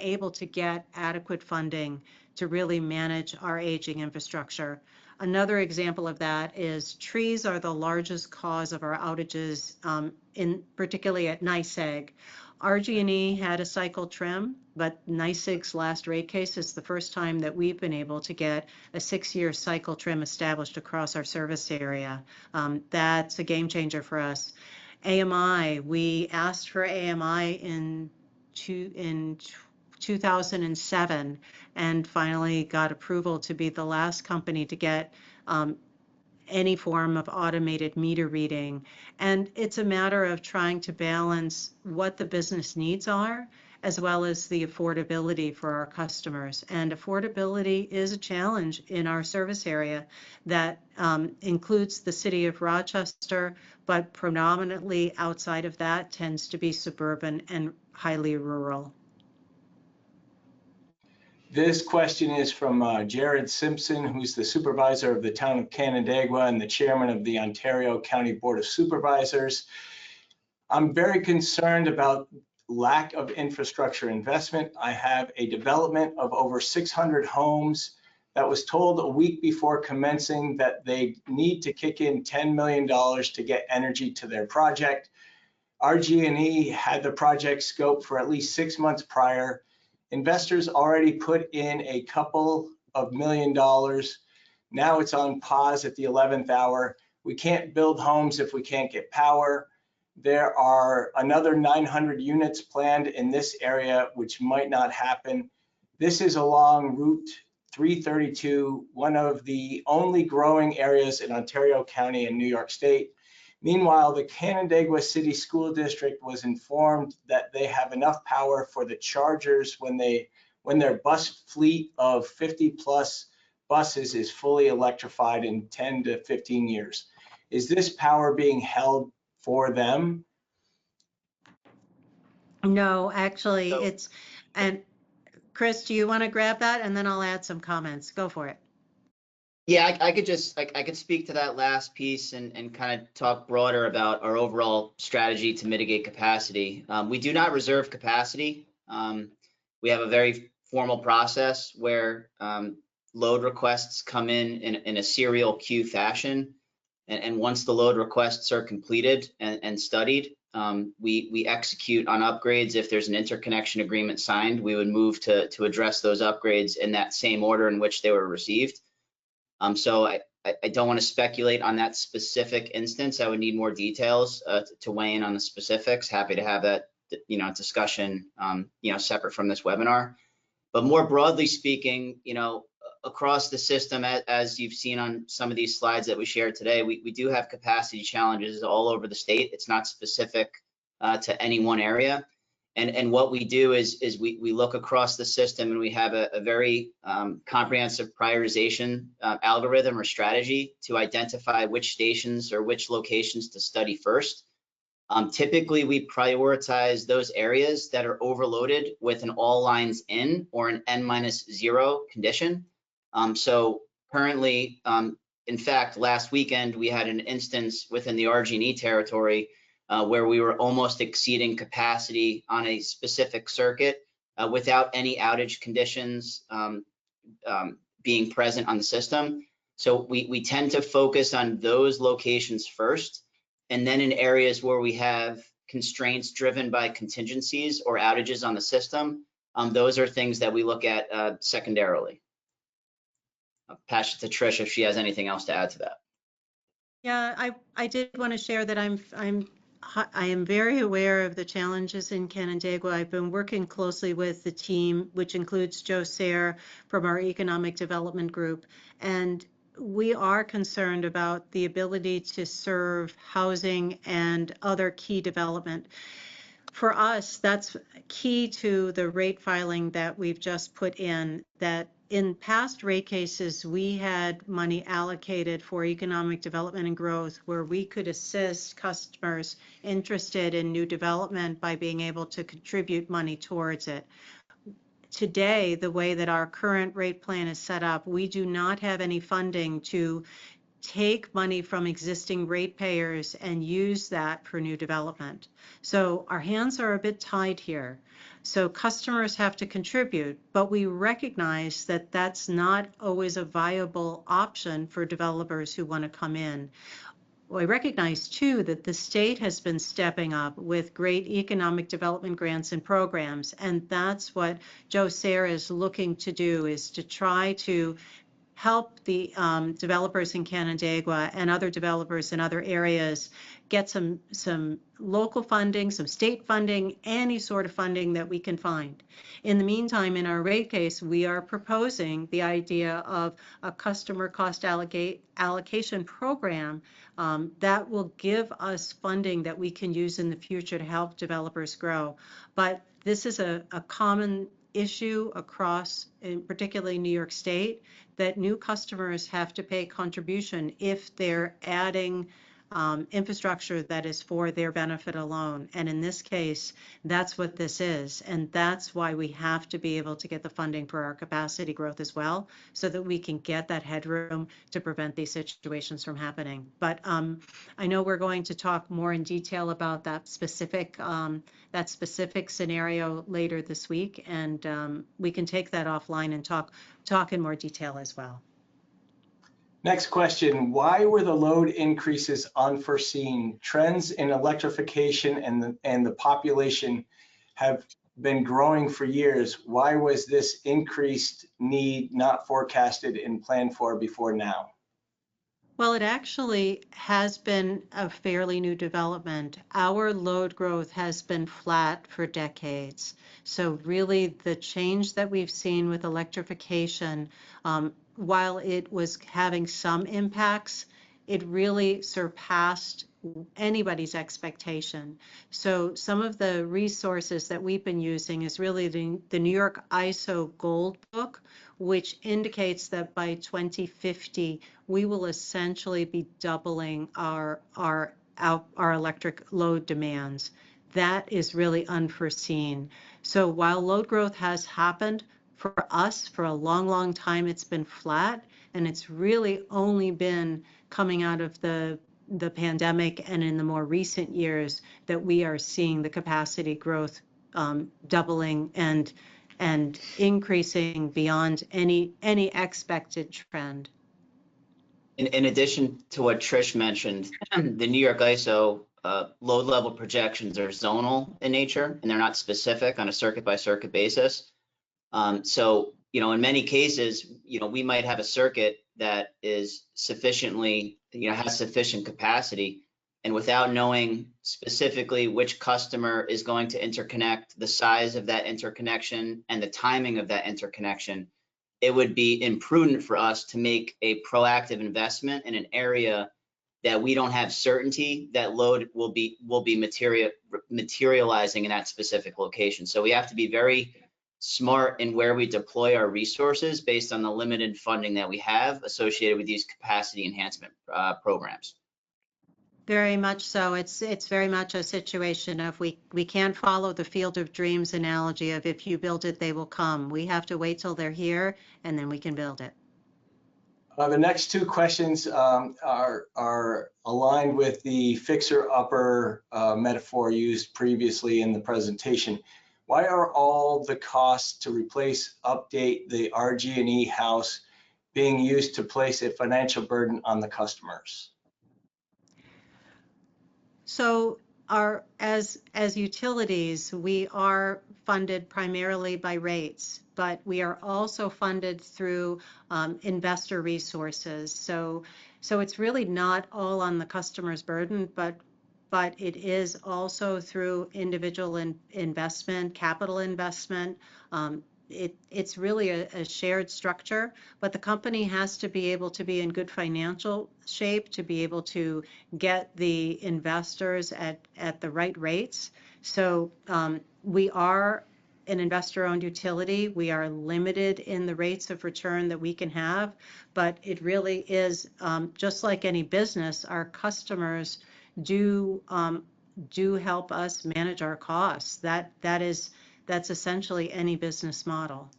able to get adequate funding to really manage our aging infrastructure. Another example of that is trees are the largest cause of our outages, particularly at NYSEG. RG&E had a cycle trim, but NYSEG's last rate case is the first time that we've been able to get a 6-year cycle trim established across our service area. That's a game changer for us. AMI, we asked for AMI in 2007 and finally got approval to be the last company to get any form of automated meter reading. And it's a matter of trying to balance what the business needs are as well as the affordability for our customers. And affordability is a challenge in our service area that includes the city of Rochester, but predominantly outside of that tends to be suburban and highly rural. This question is from Jared Simpson, who's the supervisor of the town of Canandaigua and the chairman of the Ontario County Board of Supervisors. I'm very concerned about lack of infrastructure investment. I have a development of over 600 homes that was told a week before commencing that they need to kick in $10 million to get energy to their project. RG&E had the project scope for at least 6 months prior. Investors already put in a couple of $1 million. Now it's on pause at the 11th hour. We can't build homes if we can't get power. There are another 900 units planned in this area, which might not happen. This is along Route 332, one of the only growing areas in Ontario County and New York State. Meanwhile, the Canandaigua City School District was informed that they have enough power for the chargers when their bus fleet of 50+ buses is fully electrified in 10 to 15 years. Is this power being held for them? No, actually, and Chris, do you want to grab that? And then I'll add some comments. Go for it. Yeah, I could speak to that last piece and kind of talk broader about our overall strategy to mitigate capacity. We do not reserve capacity. We have a very formal process where load requests come in a serial queue fashion. And once the load requests are completed and studied, we execute on upgrades. If there's an interconnection agreement signed, we would move to address those upgrades in that same order in which they were received. So I don't want to speculate on that specific instance. I would need more details to weigh in on the specifics. Happy to have that, discussion, separate from this webinar. But more broadly speaking, across the system, as you've seen on some of these slides that we shared today, we do have capacity challenges all over the state. It's not specific to any one area. And what we do is we look across the system, and we have a very comprehensive prioritization algorithm or strategy to identify which stations or which locations to study first. Typically, we prioritize those areas that are overloaded with an all lines in or an N-0 condition. So currently, in fact, last weekend, we had an instance within the RG&E territory where we were almost exceeding capacity on a specific circuit without any outage conditions being present on the system. So we tend to focus on those locations first. And then in areas where we have constraints driven by contingencies or outages on the system, those are things that we look at secondarily. I'll pass it to Trish if she has anything else to add to that. Yeah, I did want to share that I am very aware of the challenges in Canandaigua. I've been working closely with the team, which includes Joe Sayre from our Economic Development Group, and we are concerned about the ability to serve housing and other key development. For us, that's key to the rate filing that we've just put in, that in past rate cases, we had money allocated for economic development and growth where we could assist customers interested in new development by being able to contribute money towards it. Today, the way that our current rate plan is set up, we do not have any funding to take money from existing ratepayers and use that for new development. So our hands are a bit tied here. So customers have to contribute, but we recognize that that's not always a viable option for developers who want to come in. Well, I recognize too that the state has been stepping up with great economic development grants and programs, and that's what Joe Sayre is looking to do, is to try to help the developers in Canandaigua and other developers in other areas get some local funding, some state funding, any sort of funding that we can find. In the meantime, in our rate case, we are proposing the idea of a customer cost allocation program that will give us funding that we can use in the future to help developers grow. But this is a common issue across, particularly New York State, that new customers have to pay contribution if they're adding infrastructure that is for their benefit alone. And in this case, that's what this is. And that's why we have to be able to get the funding for our capacity growth as well, so that we can get that headroom to prevent these situations from happening. But I know we're going to talk more in detail about that specific scenario later this week, and we can take that offline and talk in more detail as well. Next question, why were the load increases unforeseen? Trends in electrification and the population have been growing for years. Why was this increased need not forecasted and planned for before now? Well, it actually has been a fairly new development. Our load growth has been flat for decades. So really the change that we've seen with electrification, while it was having some impacts, it really surpassed anybody's expectation. So some of the resources that we've been using is really the New York ISO Gold Book, which indicates that by 2050, we will essentially be doubling our electric load demands. That is really unforeseen. So while load growth has happened, for us, for a long, long time, it's been flat, and it's really only been coming out of the pandemic and in the more recent years that we are seeing the capacity growth doubling and increasing beyond any expected trend. In addition to what Trish mentioned, the New York ISO load level projections are zonal in nature, and they're not specific on a circuit by circuit basis. So, in many cases, we might have a circuit that is sufficiently, has sufficient capacity, and without knowing specifically which customer is going to interconnect, the size of that interconnection, and the timing of that interconnection, it would be imprudent for us to make a proactive investment in an area that we don't have certainty that load will be materializing in that specific location. So we have to be very smart in where we deploy our resources based on the limited funding that we have associated with these capacity enhancement programs. Very much so. It's very much a situation of we can't follow the field of dreams analogy of if you build it, they will come. We have to wait till they're here and then we can build it. The next two questions are aligned with the fixer-upper metaphor used previously in the presentation. Why are all the costs to replace, update the RG&E house being used to place a financial burden on the customers? So as utilities, we are funded primarily by rates, but we are also funded through investor resources. So it's really not all on the customer's burden, but it is also through individual investment, capital investment. It's really a shared structure, but the company has to be able to be in good financial shape to be able to get the investors at the right rates. So we are an investor-owned utility. We are limited in the rates of return that we can have, but it really is just like any business, our customers do help us manage our costs. That's essentially any business model.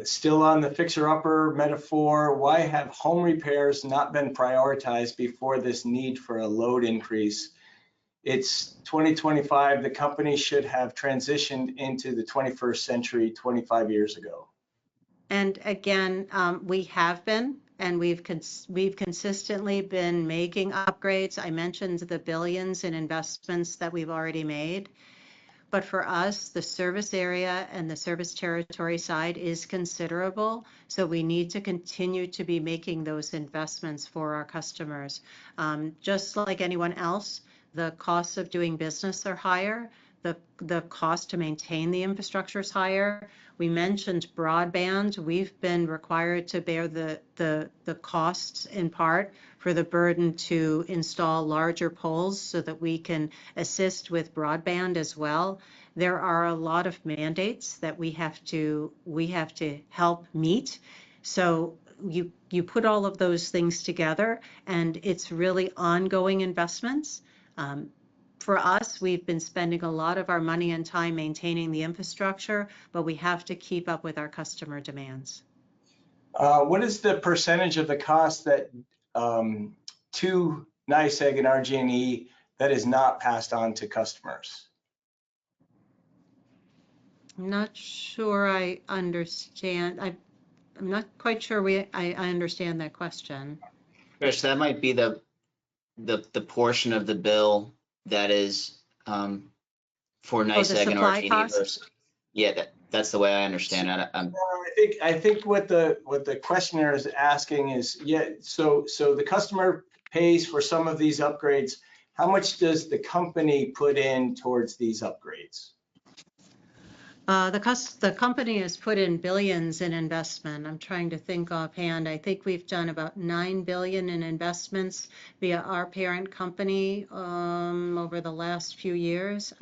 Still on the fixer-upper metaphor, why have home repairs not been prioritized before this need for a load increase? It's 2025, the company should have transitioned into the 21st century 25 years ago. And again, we have been, and we've consistently been making upgrades. I mentioned the billions in investments that we've already made. But for us, the service area and the service territory side is considerable. So we need to continue to be making those investments for our customers. Just like anyone else, the costs of doing business are higher. The cost to maintain the infrastructure is higher. We mentioned broadband. We've been required to bear the costs in part for the burden to install larger poles so that we can assist with broadband as well. There are a lot of mandates that we have to help meet. So you put all of those things together, and it's really ongoing investments. For us, we've been spending a lot of our money and time maintaining the infrastructure, but we have to keep up with our customer demands. What is the percentage of the cost that to NYSEG and RG&E that is not passed on to customers? I'm not sure I understand. I'm not quite sure I understand that question. Chris, that might be the portion of the bill that is for NYSEG and RG&E versus, yeah, that's the way I understand it. I think what the questioner is asking is, yeah, so the customer pays for some of these upgrades. How much does the company put in towards these upgrades? The company has put in billions in investment. I'm trying to think offhand. I think we've done about $9 billion in investments via our parent company over the last few years.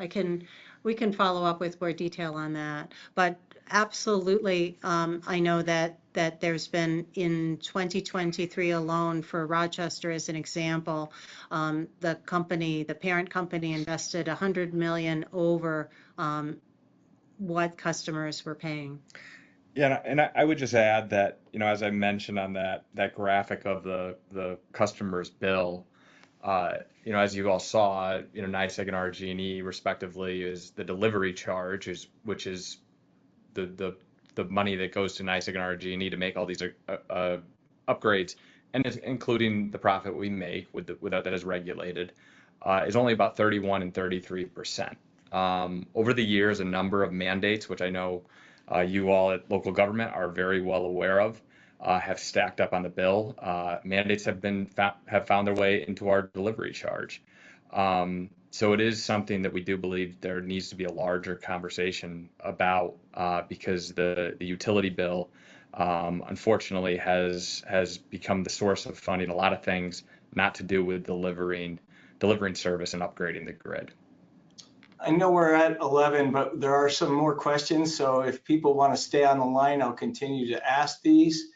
We can follow up with more detail on that. But absolutely, I know that there's been in 2023 alone for Rochester as an example, the parent company invested $100 million over what customers were paying. Yeah, and I would just add that, as I mentioned on that graphic of the customer's bill, as you all saw, NYSEG and RG&E respectively is the delivery charge, which is the money that goes to NYSEG and RG&E to make all these upgrades, and including the profit we make without that is regulated, is only about 31 and 33%. Over the years, a number of mandates, which I know you all at local government are very well aware of, have stacked up on the bill. Mandates have found their way into our delivery charge. So it is something that we do believe there needs to be a larger conversation about, because the utility bill, unfortunately, has become the source of funding a lot of things not to do with delivering service and upgrading the grid. I know we're at 11, but there are some more questions. So if people want to stay on the line, I'll continue to ask these.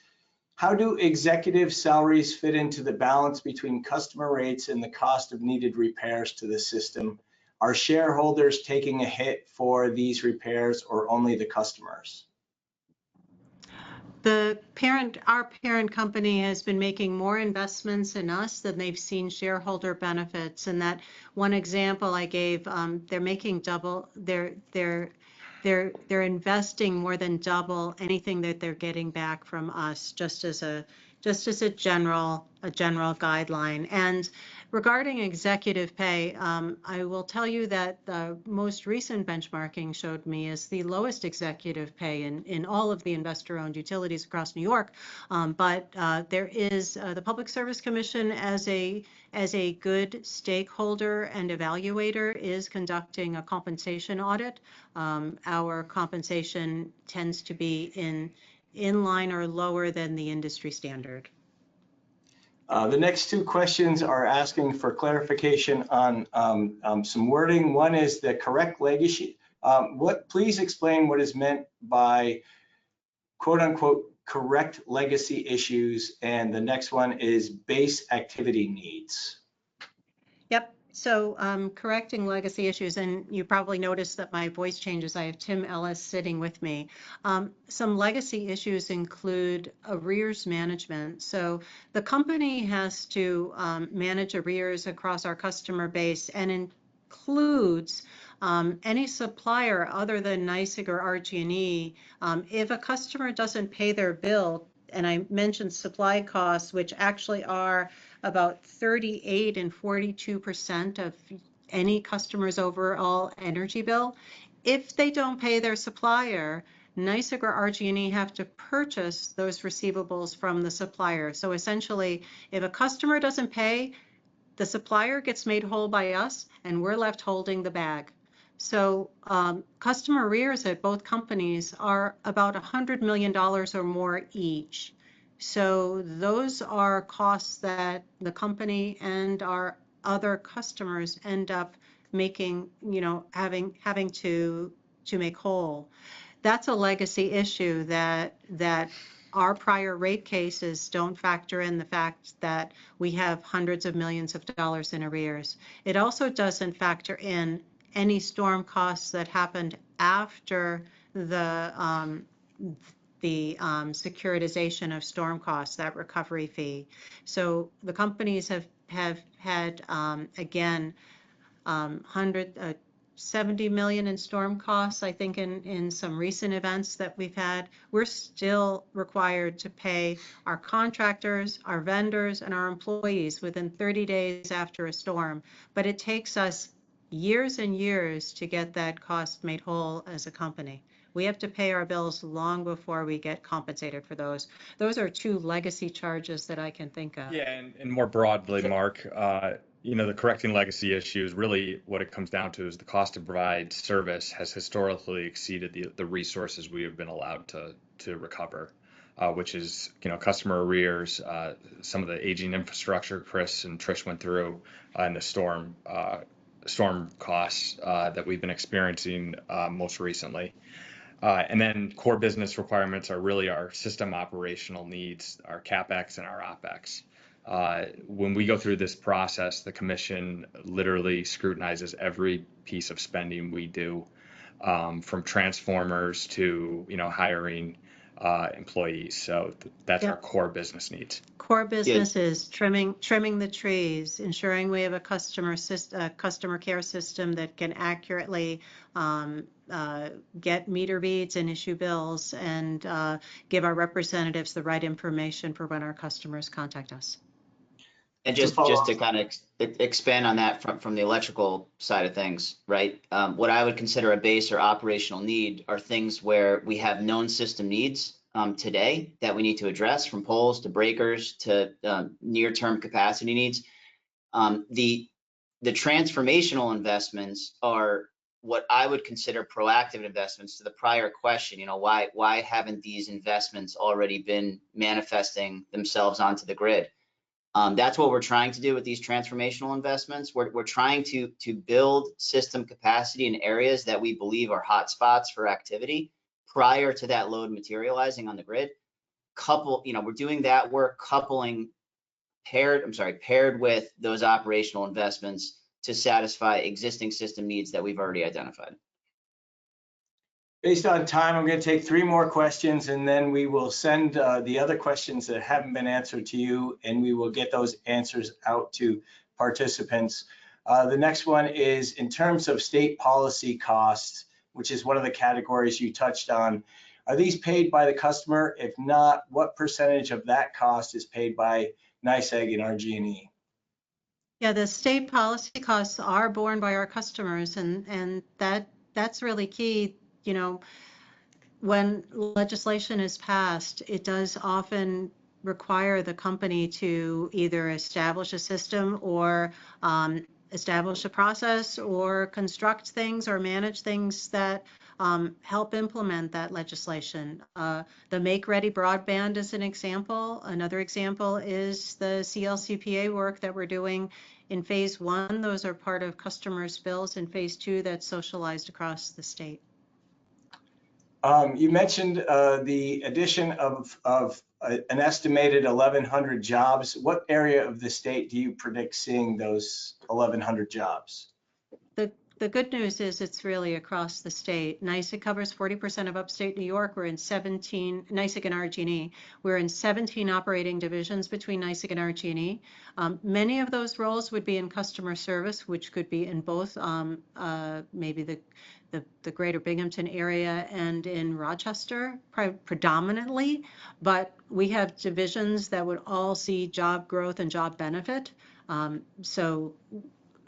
How do executive salaries fit into the balance between customer rates and the cost of needed repairs to the system? Are shareholders taking a hit for these repairs or only the customers? Our parent company has been making more investments in us than they've seen shareholder benefits. And that one example I gave, they're making double, they're investing more than double anything that they're getting back from us, just as a general guideline. And regarding executive pay, I will tell you that the most recent benchmarking showed me is the lowest executive pay in all of the investor-owned utilities across New York. But there is the Public Service Commission, as a good stakeholder and evaluator, is conducting a compensation audit. Our compensation tends to be in line or lower than the industry standard. The next two questions are asking for clarification on some wording. One is the correct legacy. Please explain what is meant by quote unquote correct legacy issues. And the next one is base activity needs. Yep. So correcting legacy issues, and you probably noticed that my voice changes. I have Tim Ellis sitting with me. Some legacy issues include arrears management. So the company has to manage arrears across our customer base, and includes any supplier other than NYSEG or RG&E. If a customer doesn't pay their bill, and I mentioned supply costs, which actually are about 38 and 42% of any customer's overall energy bill. If they don't pay their supplier, NYSEG or RG&E have to purchase those receivables from the supplier. So essentially, if a customer doesn't pay, the supplier gets made whole by us, and we're left holding the bag. So customer arrears at both companies are about $100 million or more each. So those are costs that the company and our other customers end up making, having to make whole. That's a legacy issue that our prior rate cases don't factor in the fact that we have hundreds of millions of dollars in arrears. It also doesn't factor in any storm costs that happened after the securitization of storm costs, that recovery fee. So the companies have had, again, 170 million in storm costs, I think, in some recent events that we've had. We're still required to pay our contractors, our vendors, and our employees within 30 days after a storm. But it takes us years and years to get that cost made whole as a company. We have to pay our bills long before we get compensated for those. Those are two legacy charges that I can think of. Yeah, and more broadly, Mark, the correcting legacy issues, really what it comes down to is the cost to provide service has historically exceeded the resources we have been allowed to recover, which is, customer arrears, some of the aging infrastructure Chris and Trish went through, and the storm costs that we've been experiencing most recently. And then core business requirements are really our system operational needs, our CapEx and our OpEx. When we go through this process, the commission literally scrutinizes every piece of spending we do, from transformers to, hiring employees. So that's our core business needs. Core business is trimming the trees, ensuring we have a customer care system that can accurately get meter reads and issue bills, and give our representatives the right information for when our customers contact us. And just to kind of expand on that from the electrical side of things, right? What I would consider a base or operational need are things where we have known system needs today that we need to address, from poles to breakers to near-term capacity needs. The transformational investments are what I would consider proactive investments. To the prior question, why haven't these investments already been manifesting themselves onto the grid? That's what we're trying to do with these transformational investments. We're trying to build system capacity in areas that we believe are hotspots for activity prior to that load materializing on the grid. We're doing that work paired with those operational investments to satisfy existing system needs that we've already identified. Based on time, I'm going to take 3 more questions, and then we will send the other questions that haven't been answered to you, and we will get those answers out to participants. The next one is in terms of state policy costs, which is one of the categories you touched on. Are these paid by the customer? If not, what percentage of that cost is paid by NYSEG and RG&E? Yeah, the state policy costs are borne by our customers, and that's really key. When legislation is passed, it does often require the company to either establish a system or establish a process or construct things or manage things that help implement that legislation. The Make Ready Broadband is an example. Another example is the CLCPA work that we're doing in phase 1. Those are part of customers' bills. In phase 2, that's socialized across the state. You mentioned the addition of an estimated 1,100 jobs. What area of the state do you predict seeing those 1,100 jobs? The good news is it's really across the state. NYSEG covers 40% of upstate New York. We're in 17, NYSEG and RG&E. We're in 17 operating divisions between NYSEG and RG&E. Many of those roles would be in customer service, which could be in both maybe the greater Binghamton area and in Rochester predominantly, but we have divisions that would all see job growth and job benefit. So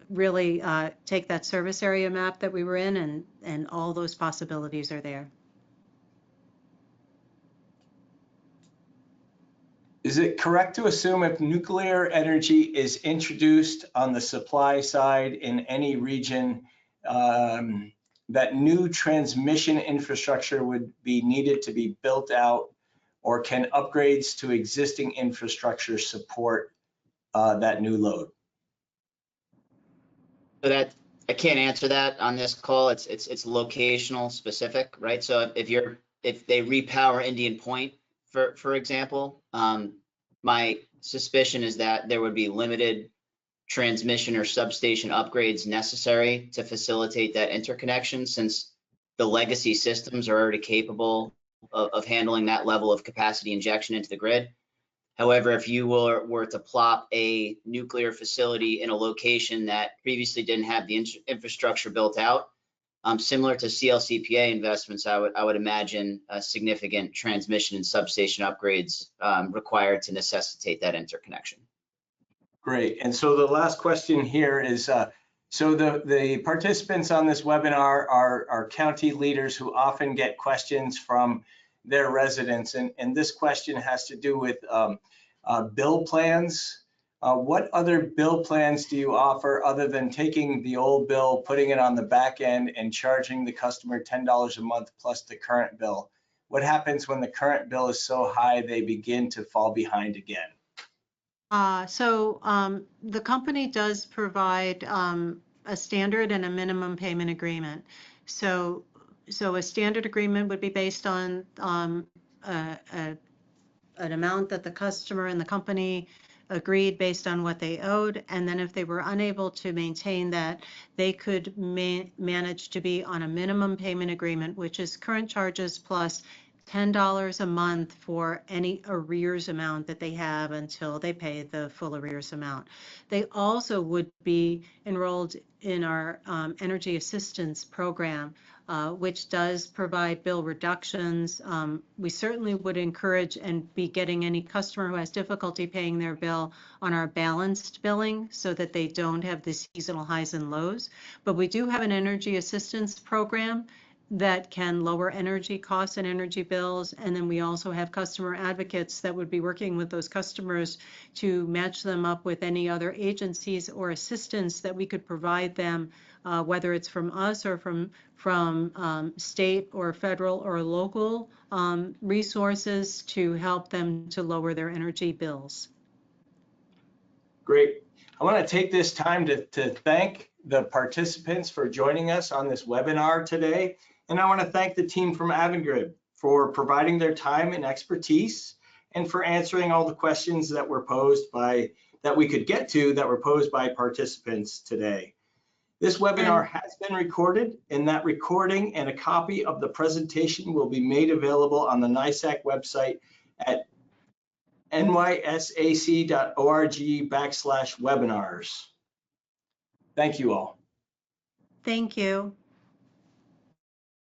really take that service area map that we were in, and all those possibilities are there. Is it correct to assume if nuclear energy is introduced on the supply side in any region, that new transmission infrastructure would be needed to be built out, or can upgrades to existing infrastructure support that new load? So that I can't answer that on this call. It's locational specific, right? So if they repower Indian Point, for example, my suspicion is that there would be limited transmission or substation upgrades necessary to facilitate that interconnection, since the legacy systems are already capable of handling that level of capacity injection into the grid. However, if you were to plop a nuclear facility in a location that previously didn't have the infrastructure built out, similar to CLCPA investments, I would imagine significant transmission and substation upgrades required to necessitate that interconnection. Great. And so the last question here is, so the participants on this webinar are county leaders who often get questions from their residents. And this question has to do with bill plans. What other bill plans do you offer other than taking the old bill, putting it on the back end, and charging the customer $10 a month plus the current bill? What happens when the current bill is so high they begin to fall behind again? The company does provide a standard and a minimum payment agreement. So a standard agreement would be based on an amount that the customer and the company agreed based on what they owed. And then if they were unable to maintain that, they could manage to be on a minimum payment agreement, which is current charges plus $10 a month for any arrears amount that they have until they pay the full arrears amount. They also would be enrolled in our energy assistance program, which does provide bill reductions. We certainly would encourage and be getting any customer who has difficulty paying their bill on our balanced billing so that they don't have the seasonal highs and lows. But we do have an energy assistance program, that can lower energy costs and energy bills. And then we also have customer advocates that would be working with those customers to match them up with any other agencies or assistance that we could provide them, whether it's from us or from state or federal or local resources to help them to lower their energy bills. Great. I want to take this time to thank the participants for joining us on this webinar today. And I want to thank the team from Avangrid for providing their time and expertise and for answering all the questions that were posed that were posed by participants today. This webinar has been recorded, and that recording and a copy of the presentation will be made available on the NYSEG website at nysac.org/webinars. Thank you all. Thank you.